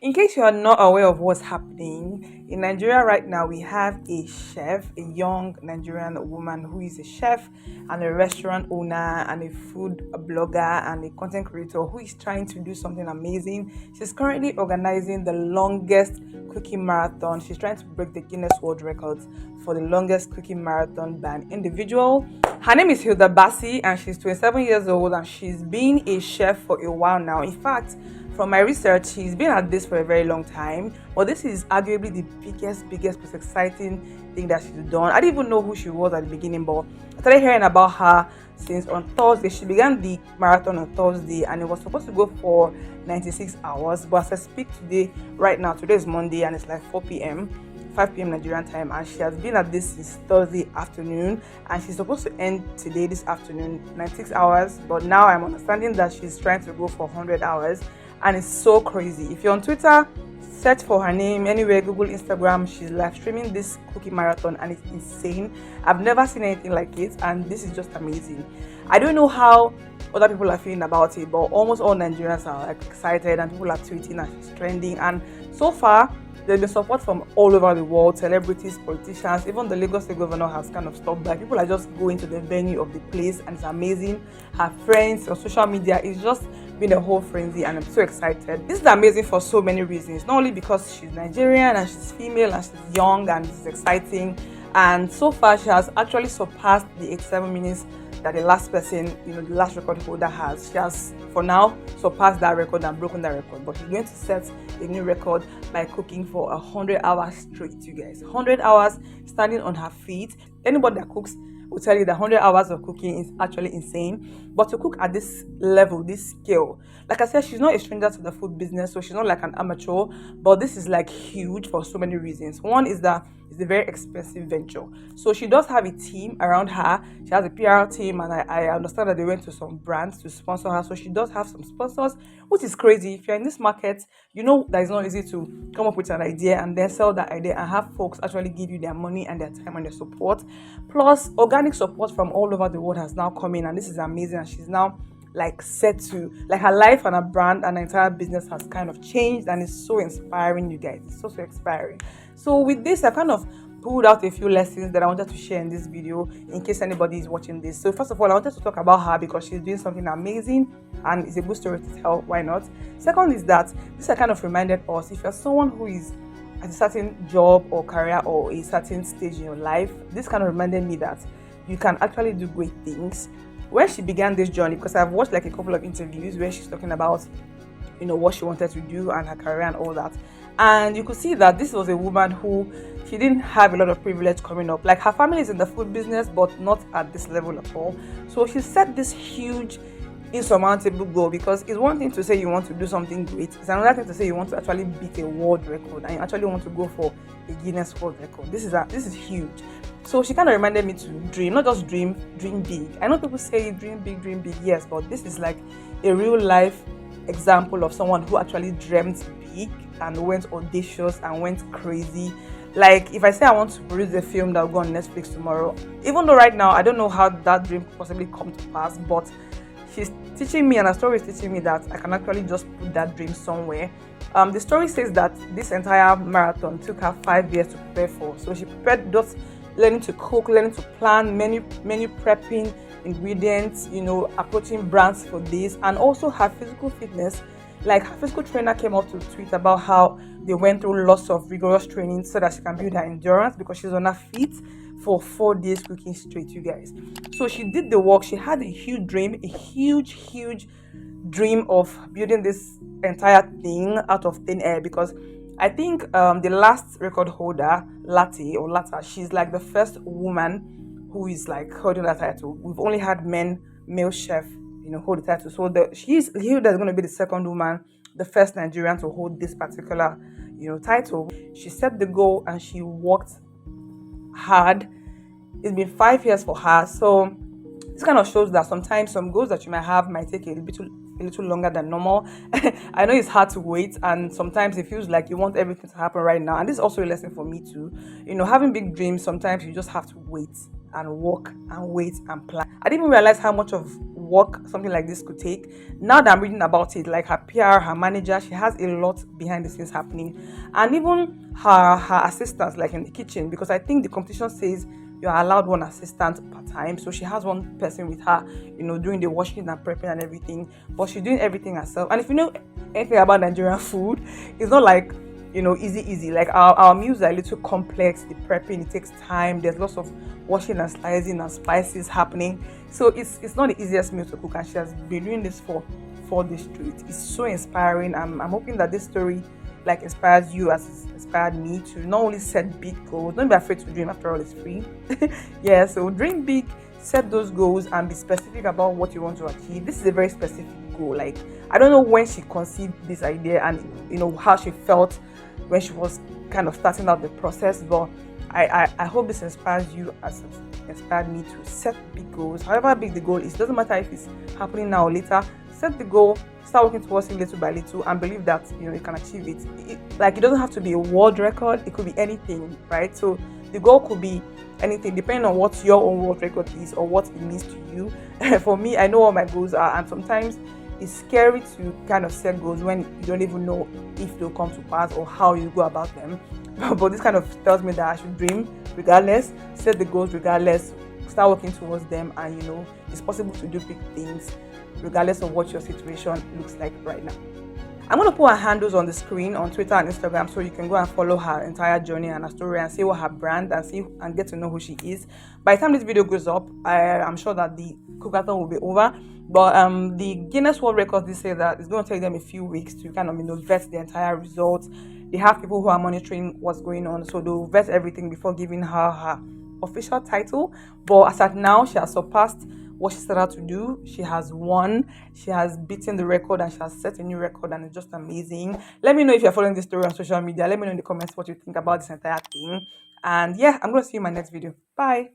In case you are not aware of what's happening in Nigeria right now, we have a chef, a young Nigerian woman who is a chef and a restaurant owner and a food blogger and a content creator who is trying to do something amazing. She's currently organizing the longest cooking marathon. She's trying to break the Guinness World Records for the longest cooking marathon by an individual. Her name is Hilda Baci and she's 27 years old and she's been a chef for a while now. In fact, from my research, she's been at this for a very long time. But this is arguably the biggest, most exciting thing that she's done. I didn't even know who she was at the beginning, but I started hearing about her since on Thursday. She began the marathon on Thursday and it was supposed to go for 96 hours. But as I speak today, right now, today is Monday and it's like 4 p.m. 5 p.m. Nigerian time, and she has been at this since Thursday afternoon and she's supposed to end today this afternoon 96 hours, but now I'm understanding that she's trying to go for 100 hours, and it's so crazy. If you're on Twitter, search for her name anywhere, Google, Instagram, she's live streaming this cookie marathon and it's insane. I've never seen anything like it and this is just amazing. I don't know how other people are feeling about it, but almost all Nigerians are like excited and people are tweeting and she's trending, and so far there's been support from all over the world, celebrities, politicians, even the Lagos State governor has kind of stopped by. People are just going to the venue of the place and it's amazing. Her friends on social media, it's just been a whole frenzy and I'm so excited. This is amazing for so many reasons, not only because she's Nigerian and she's female and she's young and it's exciting, and so far she has actually surpassed the 87 minutes that the last person, the last record holder has. She has, for now, surpassed that record and broken that record. But she's going to set a new record by cooking for 100 hours straight, you guys. 100 hours standing on her feet. Anybody that cooks will tell you that 100 hours of cooking is actually insane. But to cook at this level, this scale, like I said, she's not a stranger to the food business, so she's not like an amateur. But this is like huge for so many reasons. One is that it's a very expensive venture. So she does have a team around her. She has a PR team, and I understand that they went to some brands to sponsor her. So she does have some sponsors, which is crazy. If you're in this market, you know that it's not easy to come up with an idea and then sell that idea and have folks actually give you their money and their time and their support. Plus, organic support from all over the world has now come in, and this is amazing. And she's now like set to, like, her life and her brand and her entire business has kind of changed, and it's so inspiring, you guys. It's so inspiring. So with this, I kind of pulled out a few lessons that I wanted to share in this video in case anybody is watching this. So first of all, I wanted to talk about her because she's doing something amazing and it's a good story to tell. Why not? Second is that this kind of reminded us, if you're someone who is at a certain job or career or a certain stage in your life, this kind of reminded me that you can actually do great things. When she began this journey, because I've watched like a couple of interviews where she's talking about what she wanted to do and her career and all that, and you could see that this was a woman who, she didn't have a lot of privilege coming up. Like, her family is in the food business but not at this level at all. So she set this huge insurmountable goal, because it's one thing to say you want to do something great, it's another thing to say you want to actually beat a world record and you actually want to go for a Guinness World Record. This is huge. So she kind of reminded me to dream, not just dream big. I know people say dream big, yes, but this is like a real life example of someone who actually dreamt big and went audacious and went crazy. Like, if I say I want to produce a film that will go on Netflix tomorrow, even though right now I don't know how that dream could possibly come to pass, but she's teaching me, and her story is teaching me that I can actually just put that dream somewhere. The story says that this entire marathon took her 5 years to prepare for. So she prepared, just learning to cook, learning to plan, menu prepping, ingredients, approaching brands for this, and also her physical fitness. Like, her physical trainer came up to tweet about how they went through lots of rigorous training so that she can build her endurance, because she's on her feet for 4 days cooking straight, you guys. So she did the work. She had a huge dream, a huge dream of building this entire thing out of thin air, because I think the last record holder, Lata, she's like the first woman who is like holding that title. We've only had male chef, hold the title. So Hilda is going to be the second woman, the first Nigerian to hold this particular, title. She set the goal and she worked hard. It's been 5 years for her. So this kind of shows that sometimes some goals that you might have might take a little longer than normal. I know it's hard to wait, and sometimes it feels like you want everything to happen right now. And this is also a lesson for me too. Having big dreams, sometimes you just have to wait and work and wait and plan. I didn't even realize how much of work something like this could take. Now that I'm reading about it, like her PR, her manager, she has a lot behind the scenes happening, and even her assistants, like in the kitchen, because I think the competition says you're allowed one assistant per time. So she has one person with her, doing the washing and prepping and everything. But she's doing everything herself. And if you know anything about Nigerian food, it's not like easy. Like our meals are a little complex. The prepping, it takes time. There's lots of washing and slicing and spices happening. So it's not the easiest meal to cook, and she has been doing this for 4 days straight. It's so inspiring. I'm hoping that this story like inspires you as it's inspired me to not only set big goals, don't be afraid to dream, after all it's free. Yeah, so dream big, set those goals and be specific about what you want to achieve. This is a very specific goal. Like, I don't know when she conceived this idea and how she felt when she was kind of starting out the process, but I hope this inspires you as it inspired me to set big goals. However big the goal is, doesn't matter if it's happening now or later. Set the goal, start working towards it little by little, and believe that you can achieve it. Like, it doesn't have to be a world record, it could be anything, right? So the goal could be anything depending on what your own world record is or what it means to you. For me, I know what my goals are, and sometimes it's scary to kind of set goals when you don't even know if they'll come to pass or how you go about them. But this kind of tells me that I should dream regardless, set the goals regardless, start working towards them, and it's possible to do big things regardless of what your situation looks like right now. I'm going to put her handles on the screen on Twitter and Instagram, so you can go and follow her entire journey and her story and see what her brand and get to know who she is. By the time this video goes up, I'm sure that the Cook-A-Thon will be over. But the Guinness World Records, they say that it's going to take them a few weeks to kind of vet the entire results. They have people who are monitoring what's going on, so they'll vet everything before giving her official title. But as at now, she has surpassed what she set out to do. She has won, she has beaten the record, and she has set a new record, and it's just amazing. Let me know if you're following this story on social media. Let me know in the comments what you think about this entire thing. And yeah, I'm going to see you in my next video. Bye.